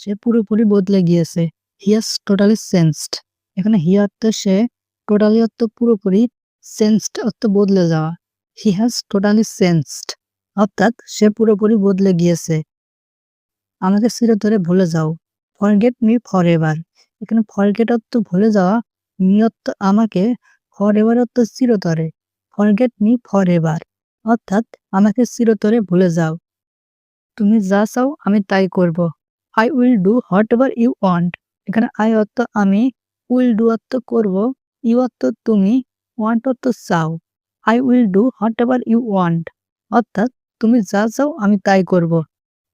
সে পুরোপুরি বদলে গিয়েছে। He has totally changed. এখানে হি অর্থ সে, টোটালি অর্থ পুরোপুরি, চেঞ্জড অর্থ বদলে যাওয়া। হি হ্যাজ টোটালি চেঞ্জড অর্থাৎ সে পুরোপুরি বদলে গিয়েছে। আমাকে চিরতরে ভুলে যাও। Forget me forever. এখানে ফরগেট অর্থ ভুলে যাওয়া, মি অর্থ আমাকে, ফরএভার অর্থ চিরতরে। ফরগেট মি ফরএভার অর্থাৎ আমাকে চিরতরে ভুলে যাও। তুমি যা চাও আমি তাই করব। I will do whatever you want. এখানে আই অর্থ আমি, উইল ডু অর্থ করব, ইউ অর্থ তুমি, ওয়ান্ট অর্থ চাও। I will do whatever you want অর্থাৎ তুমি যা চাও আমি তাই করব।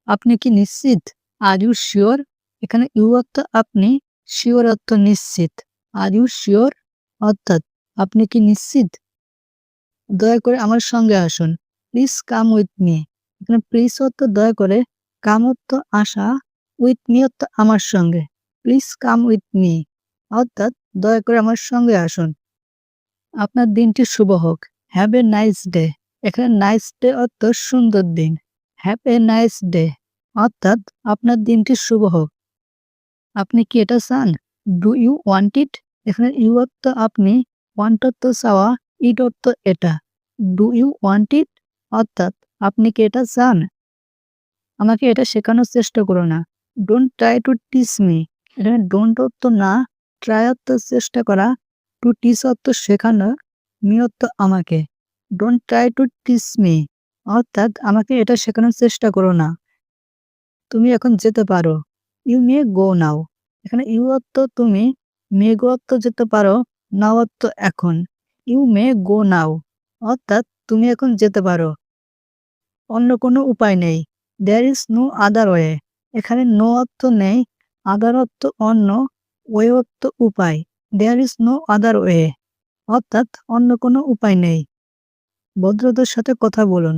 আপনি কি নিশ্চিত? Are you sure? এখানে ইউ অর্থ আপনি, শিওর অর্থ নিশ্চিত। আর ইউ শিওর অর্থাৎ আপনি কি নিশ্চিত? দয়া করে আমার সঙ্গে আসুন। Please come with me. এখানে প্লিজ অর্থ দয়া করে, কাম অর্থ আসা, উইথ মি অর্থ আমার সঙ্গে। প্লিজ কাম উইথ মি অর্থাৎ দয়া করে আমার সঙ্গে আসুন। আপনার দিনটি শুভ হোক। Have a nice day. এখানে নাইস ডে অর্থ সুন্দর দিন। হ্যাভ এ নাইস ডে অর্থাৎ আপনার দিনটি শুভ হোক। আপনি কি এটা চান? Do you want it? এখানে ইউ অর্থ আপনি, ওয়ান্ট অর্থ চাওয়া, ইট অর্থ এটা। ডু ইউ ওয়ান্ট ইট অর্থাৎ আপনি কি এটা চান? আমাকে এটা শেখানোর চেষ্টা করো না। Don't try to teach me. এখানে ডোন্ট অর্থ না, ট্রাই অর্থ চেষ্টা করা, টু টিচ অর্থ শেখানো, মি অর্থ আমাকে। Don't try to teach me অর্থাৎ আমাকে এটা শেখানোর চেষ্টা করো না। তুমি এখন যেতে পারো। ইউ মে গো নাও। এখানে ইউ অর্থ তুমি, মে গো অর্থ যেতে পারো, নাও অর্থ এখন। ইউ মে গো নাও অর্থাৎ তুমি এখন যেতে পারো। অন্য কোনো উপায় নেই। There is no other way. এখানে নো অর্থ নেই, আদার অর্থ অন্য, ওয়ে অর্থ উপায়। There is no other way অর্থাৎ অন্য কোনো উপায় নেই। ভদ্রতার সাথে কথা বলুন।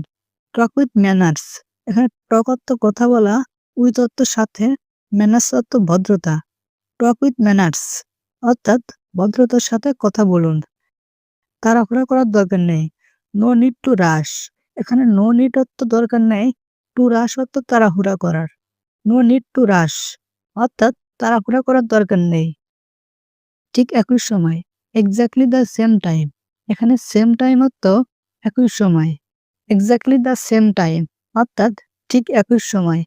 Talk with manners. এখানে টক অর্থ কথা বলা, উইথ অর্থ সাথে, ম্যানার্স অর্থ ভদ্রতা। টক উইথ ম্যানার্স অর্থাৎ ভদ্রতার সাথে কথা বলুন। তাড়াহুড়া করার দরকার নেই। No need to rush. এখানে নো নিড অর্থ দরকার নেই, টু রাশ অর্থ তাড়াহুড়া করার। নো নিড টু রাশ অর্থাৎ তাড়াহুড়া করার দরকার নেই। ঠিক একই সময়। Exactly the same time. এখানে সেম টাইম অর্থ একই সময়। এক্স্যাক্টলি দ্য সেম টাইম অর্থাৎ ঠিক একই সময়।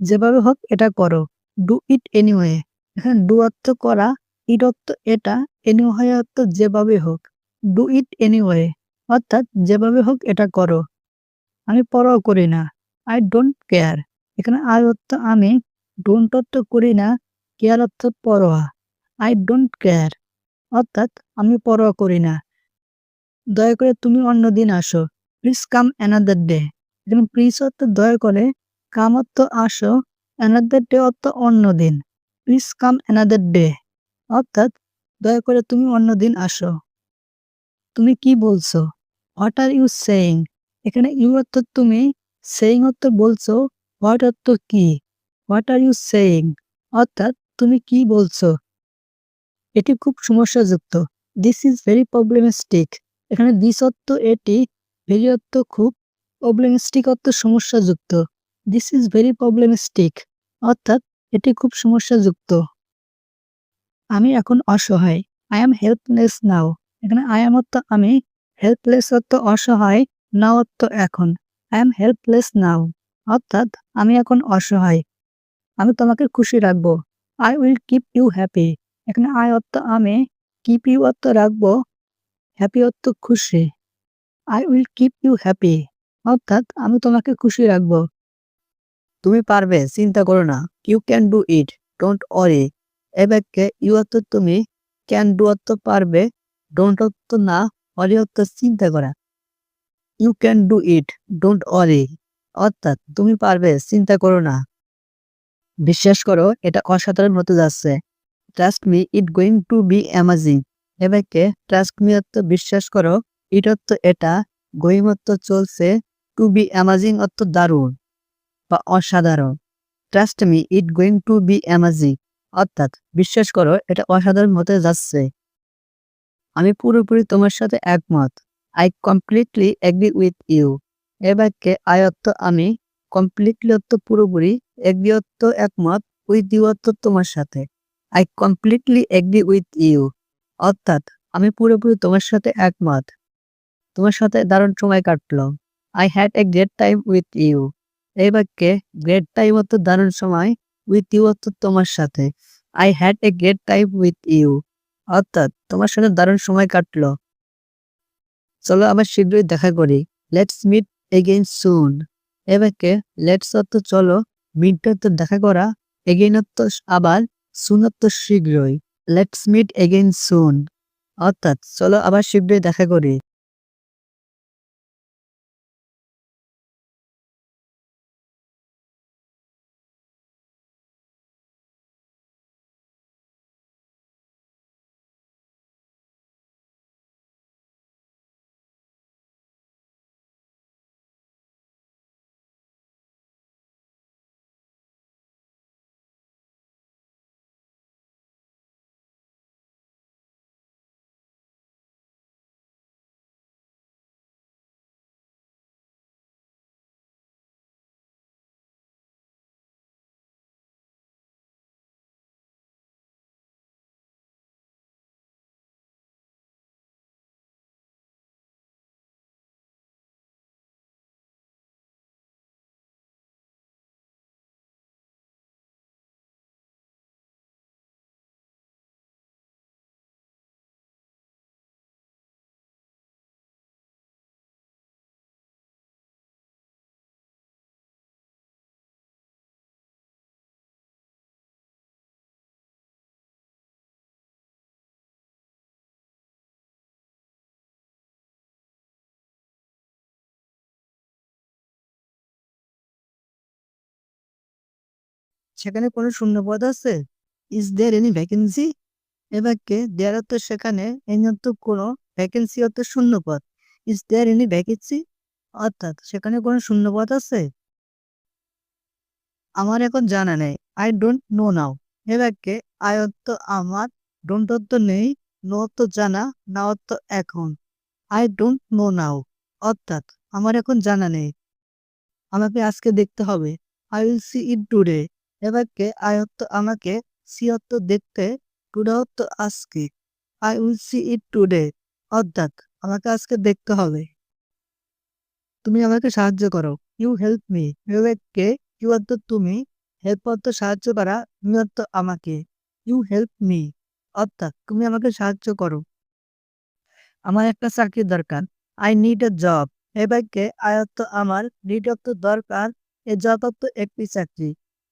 যেভাবে হোক এটা করো। Do it anyway. এখানে ডু অর্থ করা, ইট অর্থ এটা, এনিওয়ে অর্থ যেভাবে হোক। ডু ইট এনিওয়ে অর্থাৎ যেভাবে হোক এটা করো। আমি পরোয়া করি না। I don't care. এখানে আই অর্থ আমি, ডোন্ট অর্থ করি না, কেয়ার অর্থ পরোয়া। আই ডোন্ট কেয়ার অর্থাৎ আমি পরোয়া করি না। দয়া করে তুমি অন্যদিন আসো। Please come another day. এখানে প্লিজ অর্থ দয়া করে, কাম অর্থ আসো, অ্যানাদার ডে অর্থ অন্যদিন। প্লিজ কাম অ্যানাদার ডে অর্থাৎ দয়া করে তুমি অন্যদিন আসো। তুমি কি বলছো? What are you saying. এখানে ইউ অর্থ তুমি, সেইং অর্থ বলছো, হোয়াট অর্থ কি। হোয়াট আর ইউ সেইং অর্থাৎ তুমি কি বলছো। এটি খুব সমস্যাযুক্ত। This is very problematic. এখানে দিস অর্থ এটি, ভেরি অর্থ খুব, প্রবলেমেস্টিক অর্থ সমস্যাযুক্ত। দিস ইজ ভেরি প্রবলেমেস্টিক অর্থাৎ এটি খুব সমস্যাযুক্ত। আমি এখন অসহায়। I am helpless now. এখানে আই অ্যাম অর্থ আমি, হেল্পলেস অর্থ অসহায়, নাও অর্থ এখন। আই অ্যাম হেল্পলেস নাও অর্থাৎ আমি এখন অসহায়। আমি তোমাকে খুশি রাখবো। I will keep you happy. এখানে আই অর্থ আমি, কিপ ইউ অর্থ রাখবো, হ্যাপি অর্থ খুশি। I will keep you happy অর্থাৎ আমি তোমাকে খুশি রাখবো। তুমি পারবে, চিন্তা করো না। You can do it, don't worry. এ বাক্যে ইউ অর্থ তুমি, ক্যান ডু অর্থ পারবে, ডোন্ট অর্থ না, ওয়ারি অর্থ চিন্তা করা। You can do it, don't worry অর্থাৎ তুমি পারবে, চিন্তা করো না। বিশ্বাস করো এটা অসাধারণ হতে যাচ্ছে। Trust me, it going to be amazing. এ বাক্যে ট্রাস্ট মি অর্থ বিশ্বাস করো, ইট অর্থ এটা, গোয়িং অর্থ চলছে, টু বি অ্যামাজিং অর্থ দারুণ বা অসাধারণ। Trust me, it going to be amazing অর্থাৎ বিশ্বাস করো এটা অসাধারণ হতে যাচ্ছে। আমি পুরোপুরি তোমার সাথে একমত। I completely agree with you. এ বাক্যে আই অর্থ আমি, কমপ্লিটলি অর্থ পুরোপুরি, এগ্রি অর্থ একমত, উইথ ইউ অর্থ তোমার সাথে। I completely agree with you অর্থাৎ আমি পুরোপুরি তোমার সাথে একমত। তোমার সাথে দারুণ সময় কাটলো। I had a great time with you. এই বাক্যে গ্রেট টাইম অর্থ দারুণ সময়, উইথ ইউ অর্থ তোমার সাথে। I had a great time with you অর্থাৎ তোমার সাথে দারুণ সময় কাটলো। চলো আবার শীঘ্রই দেখা করি। লেটস মিট এগেইন সুন। এ বাক্যে লেটস অর্থ চলো, মিট অর্থ দেখা করা, এগেইন অর্থ আবার, সুন অর্থ শীঘ্রই। লেটস মিট এগেইন সুন অর্থাৎ চলো আবার শীঘ্রই দেখা করি। সেখানে কোনো শূন্যপদ আছে? Is there any vacancy? এ বাক্যে দেয়ার অর্থ সেখানে, এনি অর্থ কোনো, ভ্যাকেন্সি অর্থ শূন্যপদ। ইজ দেয়ার এনি ভ্যাকেন্সি অর্থাৎ সেখানে কোনো শূন্যপদ আছে? আমার এখন জানা নেই। আই ডোন্ট নো নাও। এ বাক্যে আই অর্থ আমার, ডোন্ট অর্থ নেই, নো অর্থ জানা, না অর্থ এখন। আই ডোন্ট নো নাও অর্থাৎ আমার এখন জানা নেই, আমাকে আজকে দেখতে হবে। I will see it today. এ বাক্যে আই অর্থ আমাকে, সি অর্থ দেখতে, টুডে অর্থ আজকে। I will see it today অর্থাৎ আমাকে আজকে দেখতে হবে। তুমি আমাকে সাহায্য করো। You help me. এ বাক্যে ইউ অর্থ তুমি, হেল্প অর্থ সাহায্য করা, মি অর্থ আমাকে। ইউ হেল্প মি অর্থাৎ তুমি আমাকে সাহায্য করো। আমার একটা চাকরির দরকার। I need a job. এ বাক্যে আই অর্থ আমার, নিড অর্থ দরকার, এ জব অর্থ একটি চাকরি।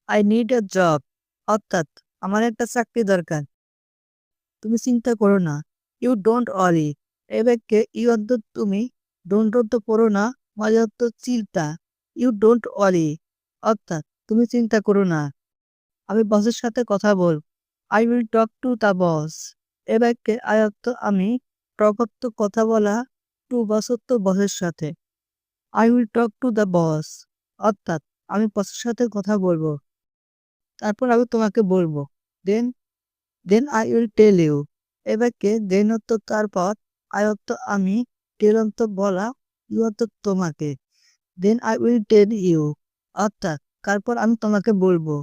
আই নিড এ জব অর্থাৎ আমার একটা চাকরি দরকার। তুমি চিন্তা করো না। You don't worry. এ বাক্যে ইউ অর্থ তুমি, ডোন্ট অর্থ করো না, ওয়ারি অর্থ চিন্তা। ইউ ডোন্ট ওয়ারি অর্থাৎ তুমি চিন্তা করো না। আমি বসের সাথে কথা বল। I will talk to the boss. এ বাক্যে আই অর্থ আমি, টক অর্থ কথা বলা, টু বস অর্থ বসের সাথে। I will talk to the বস অর্থাৎ আমি বসের সাথে কথা বলবো। তারপর আমি তোমাকে বলবো। Then then I will tell you. এ বাক্যে দেন অর্থ তারপর, আই অর্থ আমি, টেল অর্থ বলা, ইউ অর্থ তোমাকে। Then I will tell you অর্থাৎ তারপর আমি তোমাকে বলবো।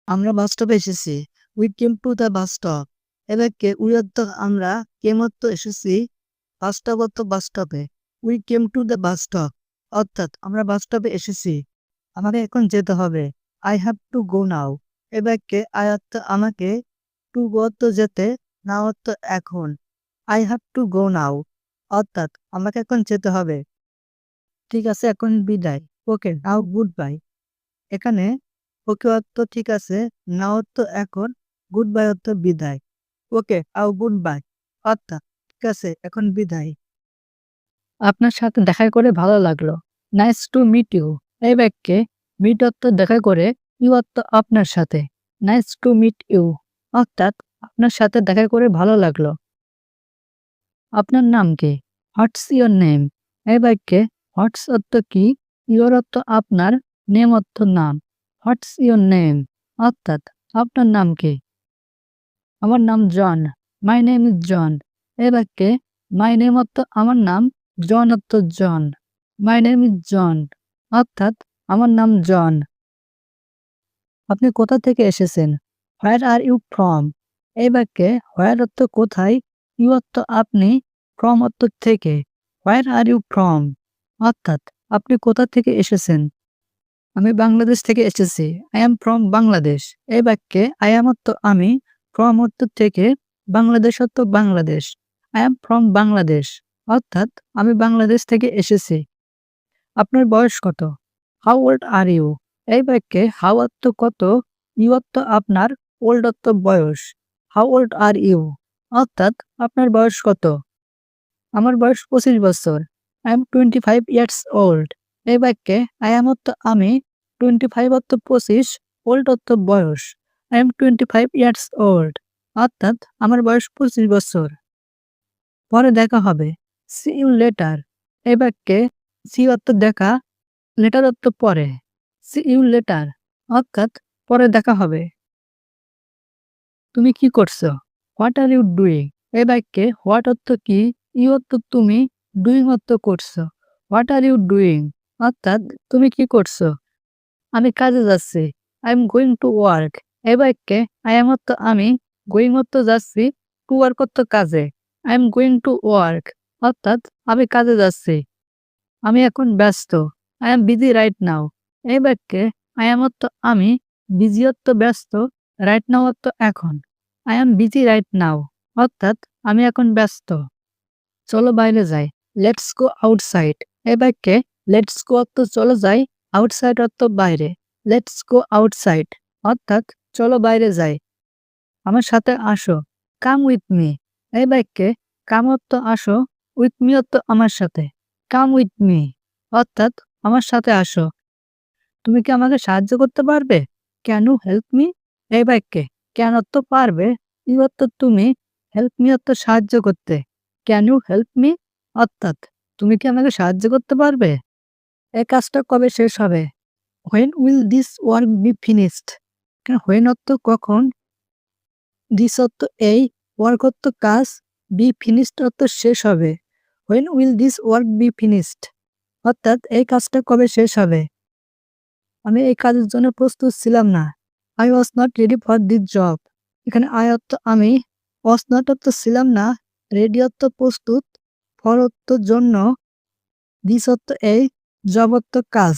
আমরা বাস স্টপে এসেছি। We came to the bus stop. এ বাক্যে উই অর্থ আমরা, কেম অর্থ এসেছি, বাস স্টপ অর্থ বাস স্টপে। We came to the bus stop অর্থাৎ আমরা বাস স্টপে এসেছি। আমাকে এখন যেতে হবে। I have to go now. এ বাক্যে আই অর্থ আমাকে, টু গো অর্থ যেতে, নাও অর্থ এখন। আই হ্যাভ টু গো নাও অর্থাৎ আমাকে এখন যেতে হবে। ঠিক আছে, এখন বিদায়। ওকে নাও গুড বাই। এখানে ওকে অর্থ ঠিক আছে, না অর্থ এখন, গুড বাই অর্থ বিদায়। ওকে আও গুড বাই অর্থাৎ ঠিক আছে এখন বিদায়। আপনার সাথে দেখা করে ভালো লাগলো। Nice to meet you. এই বাক্যে মিট অর্থ দেখা করে, ইউ অর্থ আপনার সাথে। নাইস টু মিট ইউ অর্থাৎ আপনার সাথে দেখা করে ভালো লাগলো। আপনার নাম কি? What's your name. এই বাক্যে হোয়াটস অর্থ কি, ইয়োর অর্থ আপনার, নেম অর্থ নাম। হোয়াটস ইয়োর নেম অর্থাৎ আপনার নাম কি? আমার নাম জন। মাই নেম ইজ জন। এ বাক্যে মাই নেম অর্থ আমার নাম, জন অর্থ জন। মাই নেম ইজ জন অর্থাৎ আমার নাম জন। আপনি কোথা থেকে এসেছেন? হোয়ার আর ইউ ফ্রম? এই বাক্যে হোয়ার অর্থ কোথায়, ইউ অর্থ আপনি, ফ্রম অর্থ থেকে। হোয়ার আর ইউ ফ্রম? অর্থাৎ আপনি কোথা থেকে এসেছেন? আমি বাংলাদেশ থেকে এসেছি। I am from Bangladesh. এই বাক্যে আই অ্যাম অর্থ আমি, ফ্রম অর্থ থেকে, বাংলাদেশ অর্থ Bangladesh. I am from Bangladesh. অর্থাৎ আমি বাংলাদেশ থেকে এসেছি। আপনার বয়স কত? How old are you? এই বাক্যে হাউ অর্থ কত, ইউ অর্থ আপনার, ওল্ড অর্থ বয়স। How old are you? অর্থাৎ আপনার বয়স কত? আমার বয়স 25 বছর। I am 25 years old. এই বাক্যে আই এম অর্থ আমি, 25 অর্থ 25, ওল্ড অর্থ বয়স। I am 25 years old. অর্থাৎ আমার বয়স 25 বছর। পরে দেখা হবে। See you later. এই বাক্যে সি অর্থ দেখা, লেটার অর্থ পরে। See you later. অর্থাৎ পরে দেখা হবে। তুমি কি করছো? What are you doing? এই বাক্যে হোয়াট অর্থ কি, ইউ অর্থ তুমি, ডুইং অর্থ করছো। What are you doing? অর্থাৎ তুমি কি করছো? আমি কাজে যাচ্ছি। I am going to work. এই বাক্যে আই এম অর্থ আমি, গোয়িং অর্থ যাচ্ছি, টু ওয়ার্ক অর্থ কাজে। I am going to work. অর্থাৎ আমি কাজে যাচ্ছি। আমি এখন ব্যস্ত। I am busy right now. এই বাক্যে আই এম অর্থ আমি, বিজি অর্থ ব্যস্ত, রাইট নাও অর্থ এখন। I am busy right now. অর্থাৎ আমি এখন ব্যস্ত। চলো বাইরে যাই। Let's go outside. এই বাক্যে লেটস গো অর্থ চলো যাই, আউটসাইড অর্থ বাইরে। Let's go outside. অর্থাৎ চলো বাইরে যাই। আমার সাথে আসো। Come with me. এই বাক্যে কাম অর্থ আসো, উইথ মি অর্থ আমার সাথে। Come with me. অর্থাৎ আমার সাথে আসো। তুমি কি আমাকে সাহায্য করতে পারবে? Can you help me? এই বাক্যে ক্যান অর্থ পারবে, ইউ অর্থ তুমি, হেল্প মি অর্থ সাহায্য করতে। Can you help me? অর্থাৎ তুমি কি আমাকে সাহায্য করতে পারবে? এই কাজটা কবে শেষ হবে? When will this work be finished? When অর্থ কখন, দিস অর্থ এই, ওয়ার্ক অর্থ কাজ, বি ফিনিশড অর্থ শেষ হবে। When will this work be finished? অর্থাৎ এই কাজটা কবে শেষ হবে? আমি এই কাজের জন্য প্রস্তুত ছিলাম না। I was not ready for this job. এখানে আই অর্থ আমি, ওয়াজ নট অর্থ ছিলাম না, রেডি অর্থ প্রস্তুত, ফর অর্থ জন্য, দিস অর্থ এই, জব অর্থ কাজ।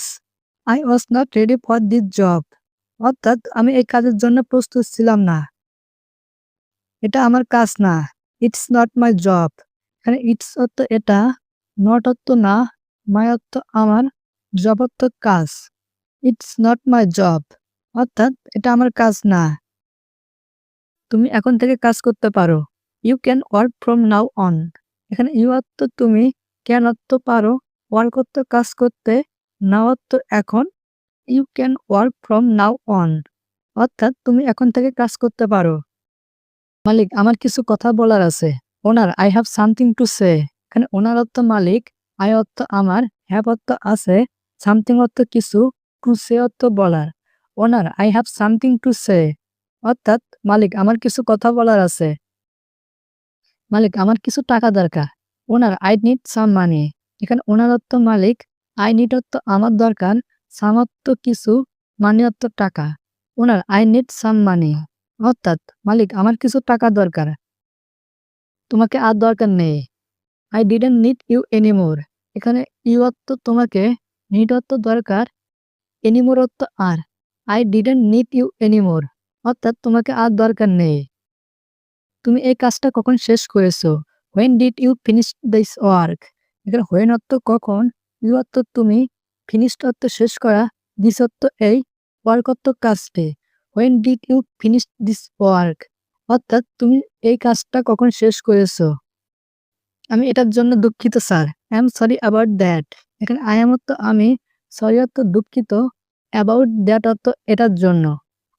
I was not ready for this job. অর্থাৎ আমি এই কাজের জন্য প্রস্তুত ছিলাম না। এটা আমার কাজ না। It's not my job. এখানে ইটস অর্থ এটা, নট অর্থ না, মাই অর্থ আমার, জব অর্থ কাজ। It's not my job. অর্থাৎ এটা আমার কাজ না। তুমি এখন থেকে কাজ করতে পারো। You can work from now on. এখানে ইউ অর্থ তুমি, ক্যান অর্থ পারো, ওয়ার্ক অর্থ কাজ করতে, নাও অর্থ এখন। You can work from now on. অর্থাৎ তুমি এখন থেকে কাজ করতে পারো। মালিক, আমার কিছু কথা বলার আছে। Owner, I have something to say. এখানে ওনার অর্থ মালিক, আই অর্থ আমার, হ্যাভ অর্থ আছে, সামথিং অর্থ কিছু, টু সে অর্থ বলার। Owner, I have something to say. অর্থাৎ মালিক, আমার কিছু কথা বলার আছে। মালিক, আমার কিছু টাকা দরকার। ওনার, আই নিড সাম মানি। এখানে ওনার অর্থ মালিক, আই নিড অর্থ আমার দরকার, সাম অর্থ কিছু, মানি অর্থ টাকা। ওনার, আই নিড সাম মানি। অর্থাৎ মালিক, আমার কিছু টাকা দরকার। তোমাকে আর দরকার নেই। I didn't need you anymore. এখানে ইউ অর্থ তোমাকে, নিড অর্থ দরকার, এনিমোর অর্থ আর। I didn't need you anymore. অর্থাৎ তোমাকে আর দরকার নেই। তুমি এই কাজটা কখন শেষ করেছো? When did you finish this work? এখানে হোয়েন অর্থ কখন, ইউ অর্থ তুমি, ফিনিশড অর্থ শেষ করা, দিস অর্থ এই, ওয়ার্ক অর্থ কাজটি। When did you finish this work? অর্থাৎ তুমি এই কাজটা কখন শেষ করেছো? আমি এটার জন্য দুঃখিত sir. I am sorry about that. এখানে আই এম অর্থ আমি, সরি অর্থ দুঃখিত, অ্যাবাউট দ্যাট অর্থ এটার জন্য।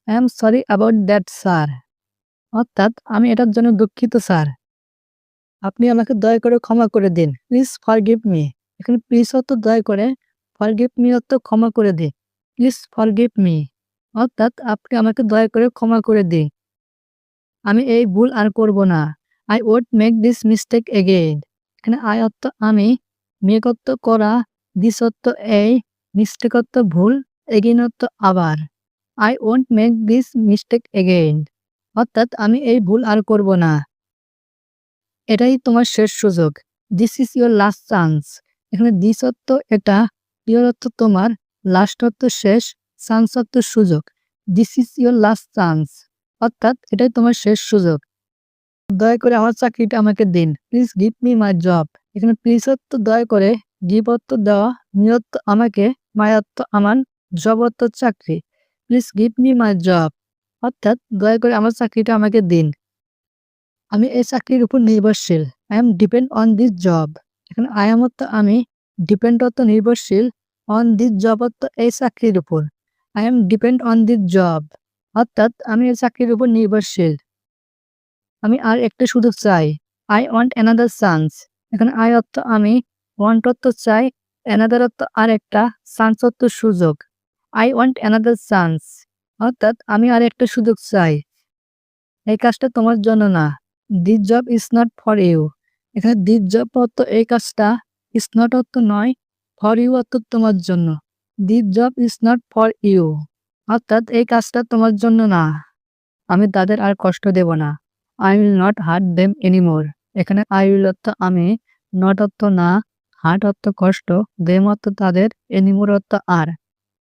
I am sorry about that sir. অর্থাৎ আমি এটার জন্য দুঃখিত স্যার। আপনি আমাকে দয়া করে ক্ষমা করে দিন। Please forgive me. এখানে প্লিজ অর্থ দয়া করে, ফরগিভ মি অর্থ ক্ষমা করে দিন। Please forgive me. অর্থাৎ আপনি আমাকে দয়া করে ক্ষমা করে দিন। আমি এই ভুল আর করব না। I won't make this mistake again. এখানে আই অর্থ আমি, মেক অর্থ করা, দিস অর্থ এই, মিস্টেক অর্থ ভুল, এগেইন অর্থ আবার। I won't make this mistake again, অর্থাৎ আমি এই ভুল আর করব না। এটাই তোমার শেষ সুযোগ। This is your last chance. এখানে দিস অর্থ এটা, ইয়োর অর্থ তোমার, লাস্ট অর্থ শেষ, চান্স অর্থ সুযোগ। This is your last chance, অর্থাৎ এটাই তোমার শেষ সুযোগ। দয়া করে আমার চাকরিটা আমাকে দিন। Please give me my job. এখানে প্লিজ অর্থ দয়া করে, গিভ অর্থ দেওয়া, মি অর্থ আমাকে, মাই অর্থ আমার, জব অর্থ চাকরি। Please give me my job, অর্থাৎ দয়া করে আমার চাকরিটা আমাকে দিন। আমি এই চাকরির উপর নির্ভরশীল। I am depend on this job. এখানে আই এম অর্থ আমি, ডিপেন্ড অর্থ নির্ভরশীল, অন দিস জব অর্থ এই চাকরির উপর। I am depend on this job, অর্থাৎ আমি এই চাকরির উপর নির্ভরশীল। আমি আর একটা সুযোগ চাই। I want another chance. এখানে আই অর্থ আমি, ওয়ান্ট অর্থ চাই, অ্যানাদার অর্থ আর একটা, চান্স অর্থ সুযোগ। আই ওয়ান্ট অ্যানাদার চান্স, অর্থাৎ আমি আর একটা সুযোগ চাই। এই কাজটা তোমার জন্য না। This job is not for you. এখানে দিস জব অর্থ এই কাজটা, ইজ নট অর্থ নয়, ফর ইউ অর্থ তোমার জন্য। This job is not for you, অর্থাৎ এই কাজটা তোমার জন্য না। আমি তাদের আর কষ্ট দেব না। I will not hurt them anymore. এখানে আই উইল অর্থ আমি, নট অর্থ না, হার্ট অর্থ কষ্ট, দেম অর্থ তাদের, এনিমোর অর্থ আর।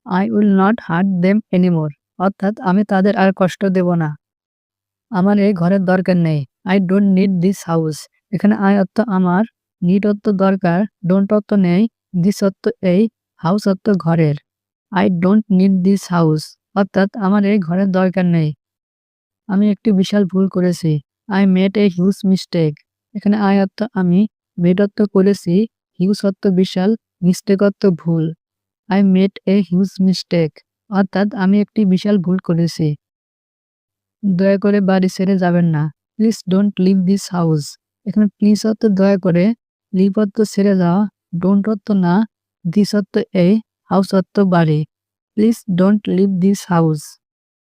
I will not hurt them anymore, অর্থাৎ আমি তাদের আর কষ্ট দেব না। আমার এই ঘরের দরকার নেই। I don't need this house. এখানে আই অর্থ আমার, নিড অর্থ দরকার, ডোন্ট অর্থ নেই, দিস অর্থ এই, হাউস অর্থ ঘরের। I don't need this house, অর্থাৎ আমার এই ঘরের দরকার নেই। আমি একটি বিশাল ভুল করেছি। I made a huge mistake. এখানে আই অর্থ আমি, মেড অর্থ করেছি, হিউজ অর্থ বিশাল, মিস্টেক অর্থ ভুল। I made a huge mistake, অর্থাৎ আমি একটি বিশাল ভুল করেছি। দয়া করে বাড়ি ছেড়ে যাবেন না। Please don't leave this house. এখানে প্লিজ অর্থ দয়া করে, লিভ অর্থ ছেড়ে যাওয়া, ডোন্ট অর্থ না, দিস অর্থ এই, হাউস অর্থ বাড়ি। Please don't leave this house,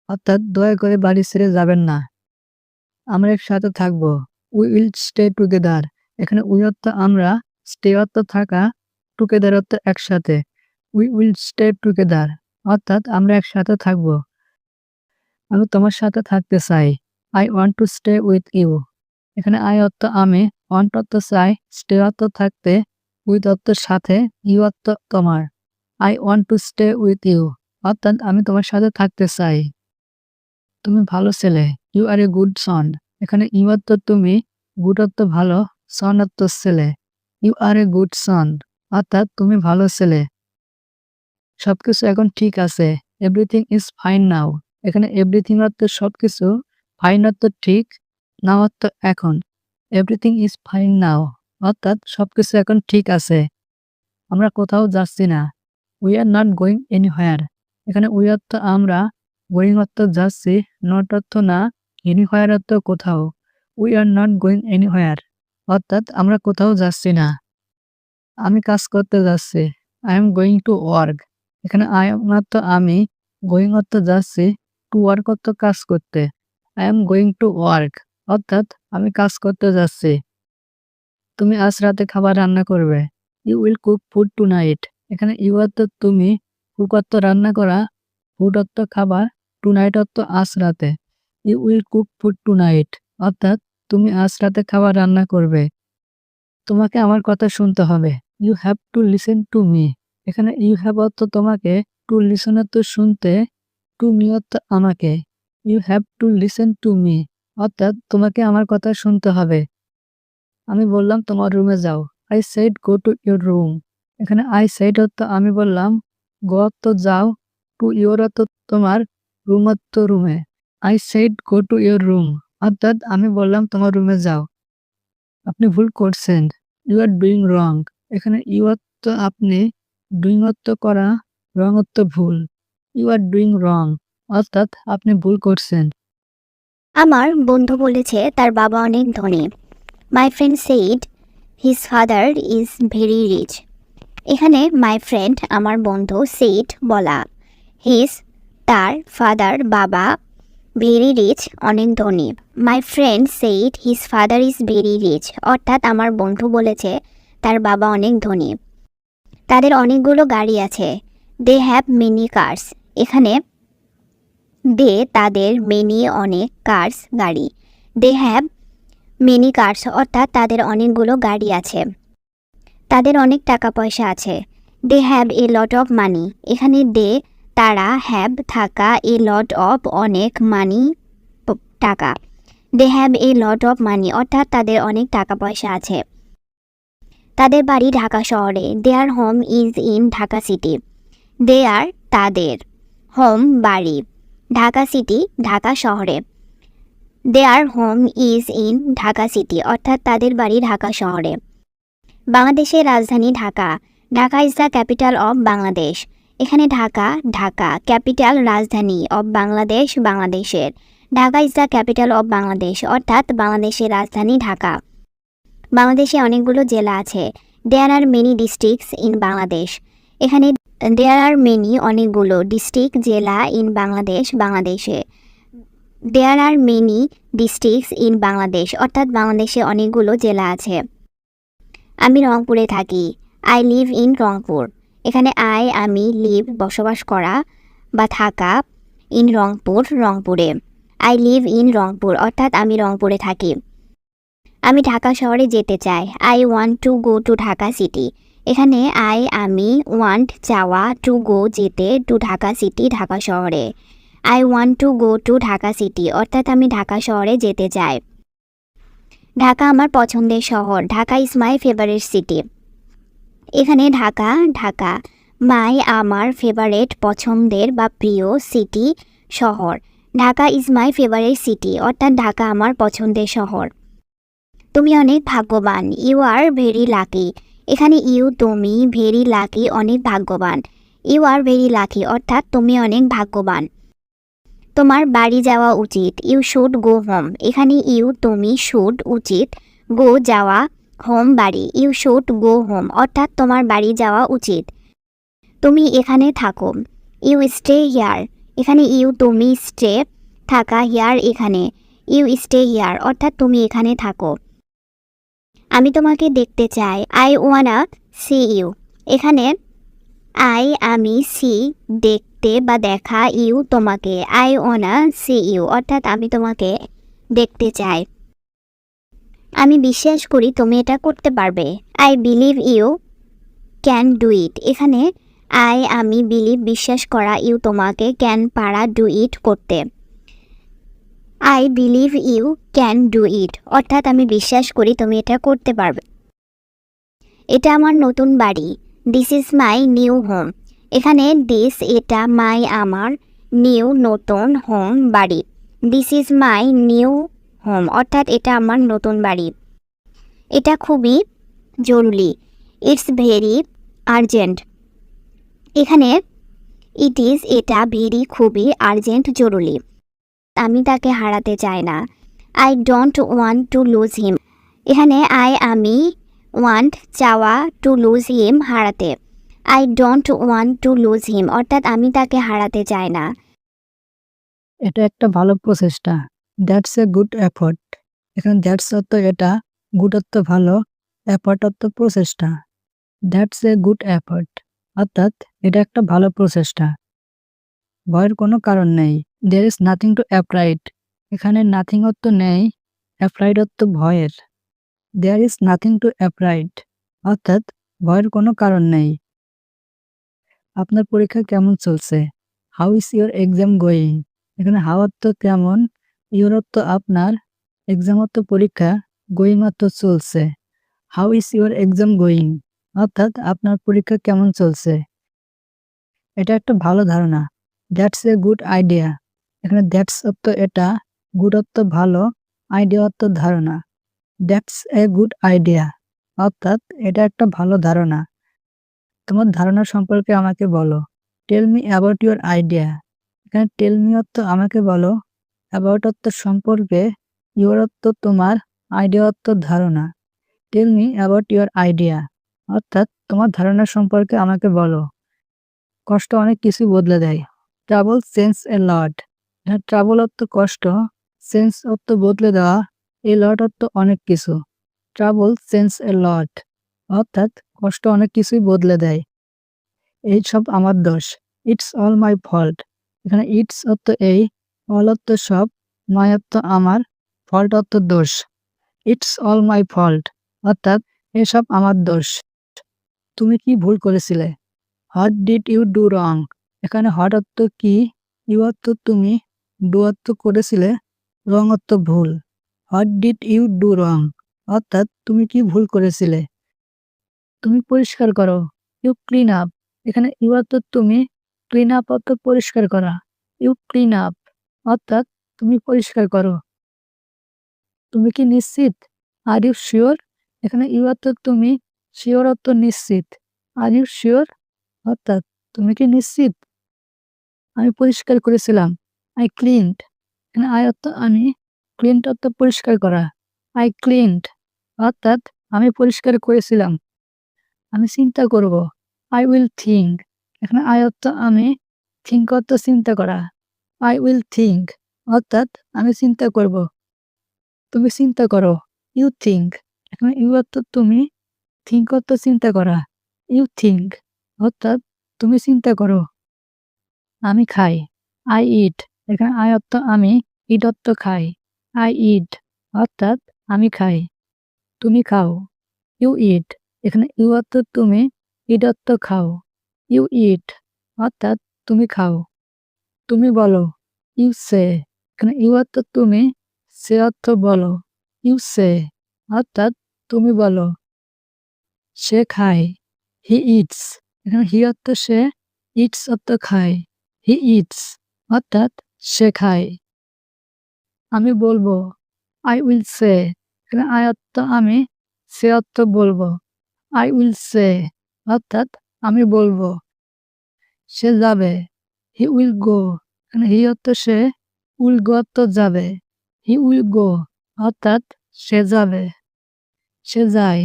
অর্থাৎ দয়া করে বাড়ি ছেড়ে যাবেন না। আমরা একসাথে থাকবো। We will stay together. এখানে উই অর্থ আমরা, স্টে অর্থ থাকা, টুগেদার অর্থ একসাথে। উই উইল স্টে টুগেদার, অর্থাৎ আমরা একসাথে থাকবো। আমি তোমার সাথে থাকতে চাই। I want to stay with you. এখানে আই অর্থ আমি, ওয়ান্ট অর্থ চাই, স্টে অর্থ থাকতে, উইথ অর্থ সাথে, ইউ অর্থ তোমার। I want to stay with you, অর্থাৎ আমি তোমার সাথে থাকতে চাই। তুমি ভালো ছেলে। You are a good son. এখানে ইউ অর্থ তুমি, গুড অর্থ ভালো, সন অর্থ ছেলে। ইউ আর এ গুড সন, অর্থাৎ তুমি ভালো ছেলে। সবকিছু এখন ঠিক আছে। এভরিথিং ইজ ফাইন নাও। এখানে এভরিথিং অর্থ সবকিছু, ফাইন অর্থ ঠিক, নাও অর্থ এখন। এভরিথিং ইজ ফাইন নাও, অর্থাৎ সবকিছু এখন ঠিক আছে। আমরা কোথাও যাচ্ছি না। We are not going anywhere. এখানে উই অর্থ আমরা, গোয়িং অর্থ যাচ্ছি, নট অর্থ না, এনিহোয়ার অর্থ কোথাও। We are not going anywhere, অর্থাৎ আমরা কোথাও যাচ্ছি না। আমি কাজ করতে যাচ্ছি। I am going to work. এখানে আই এম অর্থ আমি, গোয়িং অর্থ যাচ্ছি, টু ওয়ার্ক অর্থ কাজ করতে। I am going to work, অর্থাৎ আমি কাজ করতে যাচ্ছি। তুমি আজ রাতে খাবার রান্না করবে। You will cook food tonight. এখানে ইউ অর্থ তুমি, কুক অর্থ রান্না করা, ফুড অর্থ খাবার, টুনাইট অর্থ আজ রাতে। You will cook food tonight, অর্থাৎ তুমি আজ রাতে খাবার রান্না করবে। তোমাকে আমার কথা শুনতে হবে। You have to listen to me. এখানে ইউ হ্যাভ অর্থ তোমাকে, টু লিসেন অর্থ শুনতে, টু মি অর্থ আমাকে। You have to listen to me, অর্থাৎ তোমাকে আমার কথা শুনতে হবে। আমি বললাম তোমার রুমে যাও। I said go to your room. এখানে আই সেড অর্থ আমি বললাম, গো অর্থ যাও, টু ইউর অর্থ তোমার, রুম অর্থ রুমে। I said go to your room, অর্থাৎ আমি বললাম তোমার রুমে যাও। আপনি ভুল করছেন। ইউ আর ডুইং রং। এখানে ইউ অর্থ আপনি, ডুইং অর্থ করা, রং অর্থ ভুল। ইউ আর ডুইং রং, অর্থাৎ আপনি ভুল করছেন। আমার বন্ধু বলেছে তার বাবা অনেক ধনী। My friend said his father is very rich. এখানে মাই ফ্রেন্ড আমার বন্ধু, সেইড বলা, হিজ তার, ফাদার বাবা, ভেরি রিচ অনেক ধনী। My friend said his father is very rich, অর্থাৎ আমার বন্ধু বলেছে তার বাবা অনেক ধনী। তাদের অনেকগুলো গাড়ি আছে। They have many cars. এখানে দে তাদের মেনি অনেক কার্স গাড়ি। দে হ্যাভ মেনি কার্স অর্থাৎ তাদের অনেকগুলো গাড়ি আছে। তাদের অনেক টাকা পয়সা আছে। They have a lot of money. এখানে দে তারা, হ্যাভ থাকা, এ লট অফ অনেক, মানি টাকা। দে হ্যাভ এ লট অফ মানি অর্থাৎ তাদের অনেক টাকা পয়সা আছে। তাদের বাড়ি ঢাকা শহরে। Their home is in Dhaka city. Their তাদের, হোম বাড়ি, ঢাকা সিটি ঢাকা শহরে। Their home is in Dhaka city অর্থাৎ তাদের বাড়ি ঢাকা শহরে। বাংলাদেশের রাজধানী Dhaka. Dhaka is the capital of Bangladesh. এখানে ঢাকা, ঢাকা ক্যাপিটাল রাজধানী অফ বাংলাদেশ, বাংলাদেশের। Dhaka is the capital of Bangladesh অর্থাৎ বাংলাদেশের রাজধানী ঢাকা। বাংলাদেশে অনেকগুলো জেলা আছে। There are many districts in Bangladesh. এখানে দেয়ার আর মেনি অনেকগুলো, ডিস্ট্রিক্ট জেলা, ইন বাংলাদেশ বাংলাদেশে। There are many districts in Bangladesh অর্থাৎ বাংলাদেশে অনেকগুলো জেলা আছে। আমি রংপুরে থাকি। I live in Rangpur. এখানে আমি লিভ বসবাস করা বা থাকা, ইন রংপুর রংপুরে। আই লিভ ইন রংপুর অর্থাৎ আমি রংপুরে থাকি। আমি ঢাকা শহরে যেতে চাই। I want to go to Dhaka city. এখানে আমি ওয়ান্ট চাওয়া, টু গো যেতে, টু ঢাকা সিটি ঢাকা শহরে। I want to go to Dhaka city অর্থাৎ আমি ঢাকা শহরে যেতে চাই। ঢাকা আমার পছন্দের শহর। Dhaka is my favourite city. এখানে ঢাকা, ঢাকা মাই আমার, ফেভারিট পছন্দের বা প্রিয়, সিটি শহর। Dhaka is my favourite city অর্থাৎ ঢাকা আমার পছন্দের শহর। তুমি অনেক ভাগ্যবান। You are very lucky. এখানে ইউ তুমি, ভেরি লাকি অনেক ভাগ্যবান। ইউ আর ভেরি লাকি অর্থাৎ তুমি অনেক ভাগ্যবান। তোমার বাড়ি যাওয়া উচিত। You should go home. এখানে ইউ তুমি, শুড উচিত, গো যাওয়া, হোম বাড়ি। ইউ শুড গো হোম অর্থাৎ তোমার বাড়ি যাওয়া উচিত। তুমি এখানে থাকো। You stay here. এখানে ইউ তুমি, স্টে থাকা, হিয়ার এখানে। ইউ স্টে হিয়ার অর্থাৎ তুমি এখানে থাকো। আমি তোমাকে দেখতে চাই। I wanna see you. এখানে আমি, সি দেখতে বা দেখা, ইউ তোমাকে। আই ওয়ানা সি ইউ অর্থাৎ আমি তোমাকে দেখতে চাই। আমি বিশ্বাস করি তুমি এটা করতে পারবে। I believe you can do it. এখানে আমি বিলিভ বিশ্বাস করা, ইউ তোমাকে, ক্যান পারা, ডু ইট করতে। I believe you can do it অর্থাৎ আমি বিশ্বাস করি তুমি এটা করতে পারবে। এটা আমার নতুন বাড়ি। This is my new home. এখানে দিস এটা, মাই আমার, নিউ নতুন, হোম বাড়ি। This is my new home অর্থাৎ এটা আমার নতুন বাড়ি। এটা খুবই জরুরি। It's very urgent. এখানে ইট ইজ এটা, ভেরি খুবই, আর্জেন্ট জরুরি। আমি তাকে হারাতে চাই না। I don't want to lose him. এখানে আমি ওয়ান্ট চাওয়া, টু লুজ হিম হারাতে। I don't want to lose him অর্থাৎ আমি তাকে হারাতে চাই না। এটা একটা ভালো প্রচেষ্টা। That's a good effort. এখানে দ্যাটস অর্থ এটা, গুড অর্থ ভালো, এফোর্ট অর্থ প্রচেষ্টা। দ্যাটস এ গুড এফোর্ট অর্থাৎ এটা একটা ভালো প্রচেষ্টা। ভয়ের কোনো কারণ নেই। There is nothing to afraid. এখানে নাথিং অর্থ নেই, অ্যাফ্রাইড অর্থ ভয়ের। There is nothing to afraid অর্থাৎ ভয়ের কোনো কারণ নেই। আপনার পরীক্ষা কেমন চলছে? How is your exam going? এখানে হাউ অর্থ কেমন, ইউর অর্থ আপনার, এক্সাম অর্থ পরীক্ষা, গোয়িং অর্থ চলছে। How is your exam going অর্থাৎ আপনার পরীক্ষা কেমন চলছে। এটা একটা ভালো ধারণা। That's a good idea. এখানে দ্যাটস অর্থ এটা, গুড অর্থ ভালো, আইডিয়া অর্থ ধারণা। দ্যাটস এ গুড আইডিয়া অর্থাৎ এটা একটা ভালো ধারণা। তোমার ধারণা সম্পর্কে আমাকে বলো। Tell me about your idea. এখানে টেল মি অর্থ আমাকে বলো, অ্যাবাউট অর্থ সম্পর্কে, ইউর অর্থ তোমার, আইডিয়া অর্থ ধারণা। Tell me about your idea অর্থাৎ তোমার ধারণা সম্পর্কে আমাকে বলো। কষ্ট অনেক কিছু বদলে দেয়। ট্রাবল চেঞ্জ এ লট। এখানে ট্রাবল অর্থ কষ্ট, চেঞ্জ অর্থ বদলে দেওয়া, এ লট অর্থ অনেক কিছু। ট্রাবল চেঞ্জ এ লট অর্থাৎ কষ্ট অনেক কিছুই বদলে দেয়। এই সব আমার দোষ। It's all my fault. এখানে ইটস অর্থ এই, অল অর্থ সব, মাই অর্থ আমার, ফল্ট অর্থ দোষ। ইটস অল মাই ফল্ট অর্থাৎ এসব আমার দোষ। তুমি কি ভুল করেছিলে? What did you do wrong? এখানে হোয়াট অর্থ কি, ইউ অর্থ তুমি, ডু অর্থ করেছিলে, রং অর্থ ভুল। What did you do wrong অর্থাৎ তুমি কি ভুল করেছিলে। তুমি পরিষ্কার করো, ইউ ক্লিন আপ। এখানে ইউ অর্থ তুমি, ক্লিন আপ অর্থ পরিষ্কার করা। ইউ ক্লিন আপ অর্থাৎ তুমি পরিষ্কার করো। তুমি কি নিশ্চিত? Are you sure? এখানে ইউ অর্থ তুমি, শিওর অর্থ নিশ্চিত। আর ইউ শিওর অর্থাৎ তুমি কি নিশ্চিত? আমি পরিষ্কার করেছিলাম, আই ক্লিনড। এখানে আই অর্থ আমি, ক্লিনড অর্থ পরিষ্কার করা। আই ক্লিনড অর্থাৎ আমি পরিষ্কার করেছিলাম। আমি চিন্তা করব, আই উইল থিঙ্ক। এখানে আই অর্থ আমি, থিঙ্ক অর্থ চিন্তা করা। আই উইল থিঙ্ক অর্থাৎ আমি চিন্তা করব। তুমি চিন্তা করো, ইউ থিঙ্ক। এখানে ইউ অর্থ তুমি, থিঙ্ক অর্থ চিন্তা করা। ইউ থিঙ্ক অর্থাৎ তুমি চিন্তা করো। আমি খাই, আই ইট। এখানে আই অর্থ আমি, ইট অর্থ খাই। আই ইট অর্থাৎ আমি খাই। তুমি খাও, ইউ ইট। এখানে ইউ অর্থ তুমি, ইট অর্থ খাও। ইউ ইট অর্থাৎ তুমি খাও। তুমি বলো, ইউ সে। এখানে ইউ অর্থ তুমি, সে অর্থ বলো। ইউ সে অর্থাৎ তুমি বলো। সে খায়, হি ইটস। এখানে হি অর্থ সে, ইটস অর্থ খায়। হি ইটস অর্থাৎ সে খায়। আমি বলবো, আই উইল সে। এখানে আই অর্থ আমি, সে অর্থ বলবো। আই উইল সে অর্থাৎ আমি বলবো। সে যাবে, হি উইল গো। এখানে হি অর্থ সে, উইল গো অর্থ যাবে। হি উইল গো অর্থাৎ সে যাবে। সে যায়,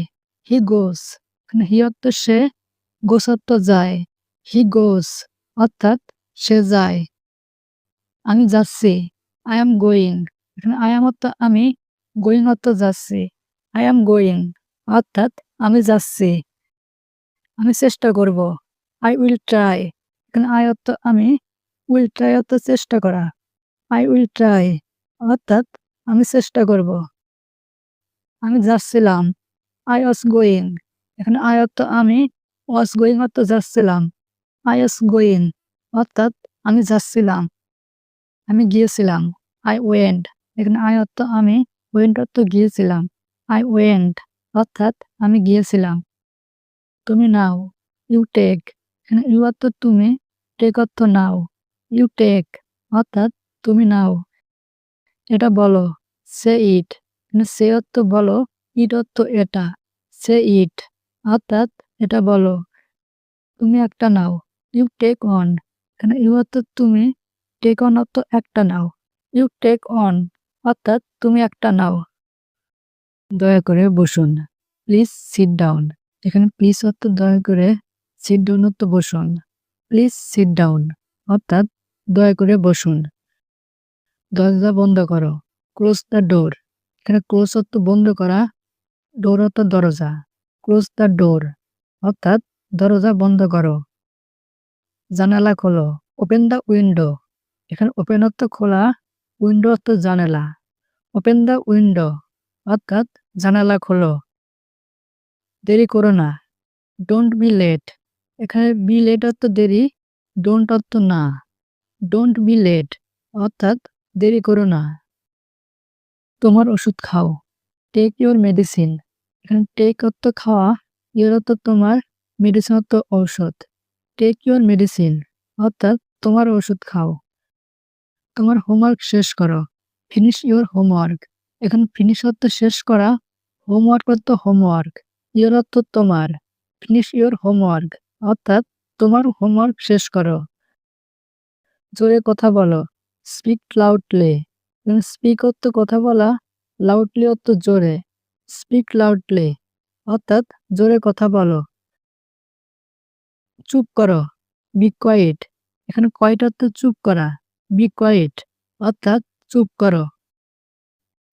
হি গোস। এখানে হি অর্থ সে, গোস অর্থ যায়। হি গোস অর্থাৎ সে যায়। আমি যাচ্ছি, আই এম গোয়িং। এখানে আই এম অর্থ আমি, গোয়িং অর্থ যাচ্ছি। আই এম গোয়িং অর্থাৎ আমি যাচ্ছি। আমি চেষ্টা করব, আই উইল ট্রাই। এখানে আই অর্থ আমি, উইল ট্রাই অর্থ চেষ্টা করা। আই উইল ট্রাই অর্থাৎ আমি চেষ্টা করব। আমি যাচ্ছিলাম, আই ওয়াজ গোয়িং। এখানে আই অর্থ আমি, ওয়াজ গোয়িং অর্থ যাচ্ছিলাম। আই ওয়াজ গোয়িং অর্থাৎ আমি যাচ্ছিলাম। আমি গিয়েছিলাম, আই ওয়েন্ট। এখানে আই অর্থ আমি, ওয়েন্ট অর্থ গিয়েছিলাম। আই ওয়েন্ট অর্থাৎ আমি গিয়েছিলাম। তুমি নাও, ইউ টেক। এখানে ইউ অর্থ তুমি, টেক অর্থ নাও। ইউ টেক অর্থাৎ তুমি নাও। এটা বলো, সে ইট। এখানে সে অর্থ বলো, ইট অর্থ এটা। সে ইট অর্থাৎ এটা বলো। তুমি একটা নাও, ইউ টেক অন। এখানে ইউ অর্থ তুমি, টেক অন অর্থ একটা নাও। ইউ টেক অন অর্থাৎ তুমি একটা নাও। দয়া করে বসুন, প্লিজ সিট ডাউন। এখানে প্লিজ অর্থ দয়া করে, সিট ডাউন অর্থ বসুন। প্লিজ সিট ডাউন অর্থাৎ দয়া করে বসুন। দরজা বন্ধ করো, ক্লোজ দ্য ডোর। এখানে ক্লোজ অর্থ বন্ধ করা, ডোর অর্থ দরজা। ক্লোজ দ্য ডোর অর্থাৎ দরজা বন্ধ করো। জানালা খোলো, ওপেন দ্য উইন্ডো। এখানে ওপেন অর্থ খোলা, উইন্ডো অর্থ জানালা। ওপেন দ্য উইন্ডো অর্থাৎ জানালা খোলো। দেরি করো না, ডোন্ট বি লেট। এখানে বি লেট অর্থ দেরি, ডোন্ট অর্থ না। ডোন্ট বি লেট অর্থাৎ দেরি করো না। তোমার ওষুধ খাও, টেক ইউর মেডিসিন। এখানে টেক অর্থ খাওয়া, ইউর অর্থ তোমার, মেডিসিন অর্থ ঔষধ। টেক ইউর মেডিসিন অর্থাৎ তোমার ওষুধ খাও। তোমার হোমওয়ার্ক শেষ করো, ফিনিশ ইউর হোমওয়ার্ক। এখানে ফিনিশ অর্থ শেষ করা, হোমওয়ার্ক অর্থ হোমওয়ার্ক, ইউর অর্থ তোমার। ফিনিশ ইউর হোমওয়ার্ক অর্থাৎ তোমার হোমওয়ার্ক শেষ করো। জোরে কথা বলো, স্পিক লাউডলি। স্পিক অর্থ কথা বলা, লাউডলি অর্থ জোরে। স্পিক লাউডলি অর্থাৎ জোরে কথা বলো। চুপ করো, বি কোয়েট। এখানে কোয়েট অর্থ চুপ করা, বি কোয়েট অর্থাৎ চুপ করো।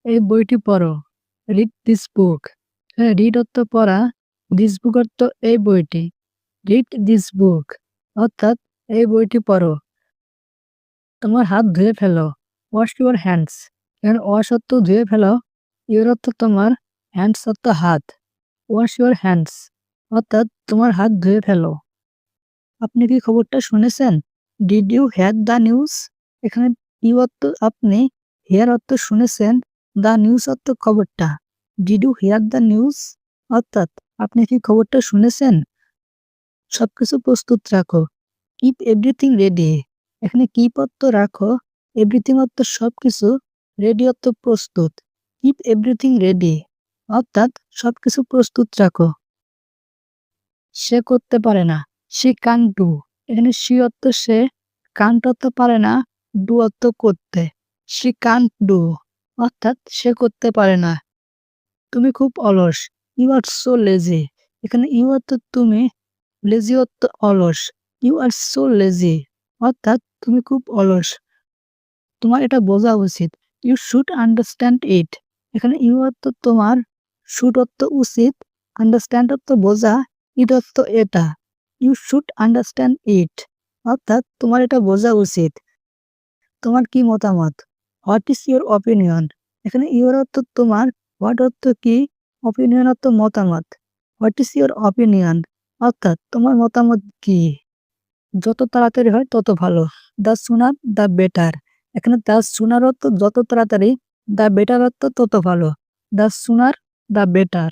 এই বইটি পড়ো, রিড দিস বুক। রিড অর্থ পড়া, দিস বুক অর্থ এই বইটি। রিড দিস বুক অর্থাৎ এই বইটি পড়ো। তোমার হাত ধুয়ে ফেলো। Wash your hands. এখানে ওয়াশ অর্থ ধুয়ে ফেলো, ইউর অর্থ তোমার, হ্যান্ডস অর্থ হাত। ওয়াশ ইউর হ্যান্ডস অর্থাৎ তোমার হাত ধুয়ে ফেলো। আপনি কি খবরটা শুনেছেন? Did you hear the news? এখানে ইউ অর্থ আপনি, হেয়ার অর্থ শুনেছেন, দ্য নিউজ অর্থ খবরটা। Did you hear the news অর্থাৎ আপনি কি খবরটা শুনেছেন? সবকিছু প্রস্তুত রাখো। Keep everything ready. এখানে কিপ অর্থ রাখো, এভরিথিং অর্থ সবকিছু, রেডি অর্থ প্রস্তুত। কিপ এভরিথিং রেডি অর্থাৎ সবকিছু প্রস্তুত রাখো। সে করতে পারে না, সে কান ডু। এখানে সি অর্থ সে, কান্ট অর্থ পারে না, ডু অর্থ করতে। সি কান্ট ডু অর্থাৎ সে করতে পারে না। তুমি খুব অলস, ইউ আর সো লেজি। এখানে ইউ অর্থ তুমি, লেজি অর্থ অলস। ইউ আর সো লেজি অর্থাৎ তুমি খুব অলস। তোমার এটা বোঝা উচিত, ইউ শুড আন্ডারস্ট্যান্ড ইট। এখানে ইউ অর্থ তোমার, শুড অর্থ উচিত, আন্ডারস্ট্যান্ড অর্থ বোঝা, ইট অর্থ এটা। ইউ শুড আন্ডারস্ট্যান্ড ইট অর্থাৎ তোমার এটা বোঝা উচিত। তোমার কি মতামত? What is your opinion? এখানে ইউর অর্থ তোমার, হোয়াট অর্থ কি, অপিনিয়ন অর্থ মতামত। হোয়াট ইজ ইউর অপিনিয়ন অর্থাৎ তোমার মতামত কি? যত তাড়াতাড়ি হয় তত ভালো। The sooner the better. এখানে দ্য সুনার অর্থ যত তাড়াতাড়ি, দ্য বেটার অর্থ তত ভালো। দ্য সুনার দ্য বেটার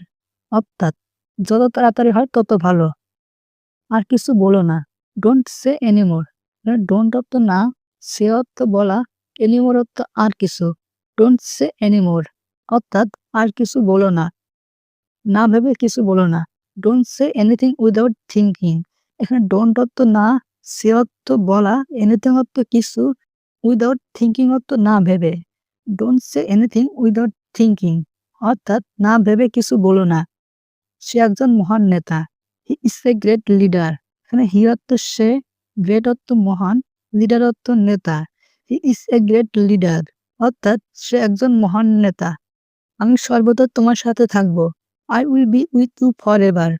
অর্থাৎ যত তাড়াতাড়ি হয় তত ভালো। আর কিছু বলো না, ডোন্ট সে এনিমোর। ডোন্ট অর্থ না, সে অর্থ বলা, এনিমোর অর্থ আর কিছু। ডোন্ট সে এনিমোর অর্থাৎ আর কিছু বলো না, না ভেবে কিছু বলো না। Don't say anything without thinking. এখানে ডোন্ট অর্থ না, সে অর্থ বলা, এনিথিং অর্থ কিছু, উইদাউট থিঙ্কিং অর্থ না ভেবে। Don't say anything without thinking অর্থাৎ না ভেবে কিছু বলো না। সে একজন মহান নেতা, he is a great leader. এখানে হি অর্থ সে, গ্রেট অর্থ মহান, লিডার অর্থ নেতা। He is a great leader অর্থাৎ সে একজন মহান নেতা। আমি সর্বদা তোমার সাথে থাকবো, I will be with you forever.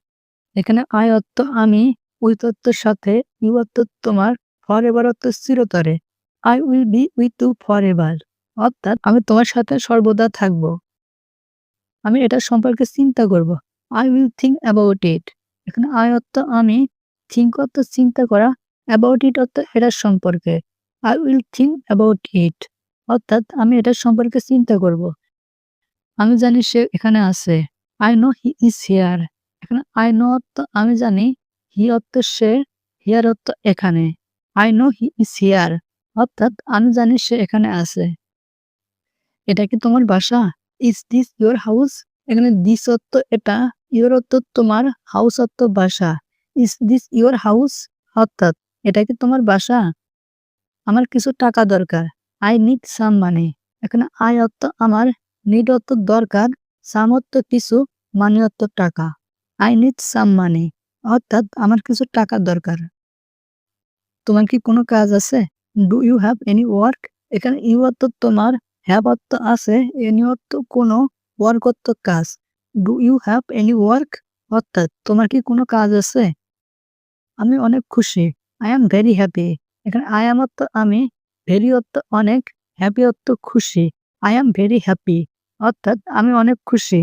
এখানে আই অর্থ আমি, উইথ অর্থ সাথে, ইউ অর্থ তোমার, ফর এভার অর্থ চিরতরে। I will be with you forever অর্থাৎ আমি তোমার সাথে সর্বদা থাকবো। আমি এটা সম্পর্কে চিন্তা করব, I will think about it. এখানে আই অর্থ আমি, থিঙ্ক অর্থ চিন্তা করা, অ্যাবাউট ইট অর্থ এটার সম্পর্কে। I will think about it অর্থাৎ আমি এটার সম্পর্কে চিন্তা করব। আমি জানি সে এখানে আছে, I know he is here. এখানে আই নো অর্থ আমি জানি, হি অর্থ সে, হিয়ার অর্থ এখানে। I know he is here অর্থাৎ আমি জানি সে এখানে আছে। এটা কি তোমার বাসা? Is this your house? এখানে দিস অর্থ এটা, ইউর অর্থ তোমার, হাউস অর্থ বাসা। ইজ দিস ইউর হাউস অর্থাৎ এটা কি তোমার বাসা? আমার কিছু টাকা দরকার, আই নিড সাম মানি। এখানে আই অর্থ আমার, নিড অর্থ দরকার, সাম অর্থ কিছু, মানি অর্থ টাকা। আই নিড সাম মানি অর্থাৎ আমার কিছু টাকা দরকার। তোমার কি কোনো কাজ আছে? Do you have any work? এখানে ইউ অর্থ তোমার, হ্যাভ অর্থ আছে, এনি অর্থ কোনো, ওয়ার্ক অর্থ কাজ। Do you have any work অর্থাৎ তোমার কি কোনো কাজ আছে? আমি অনেক খুশি, আই এম ভেরি হ্যাপি। এখানে আই এম অর্থ আমি, ভেরি অর্থ অনেক, হ্যাপি অর্থ খুশি। আই এম ভেরি হ্যাপি অর্থাৎ আমি অনেক খুশি।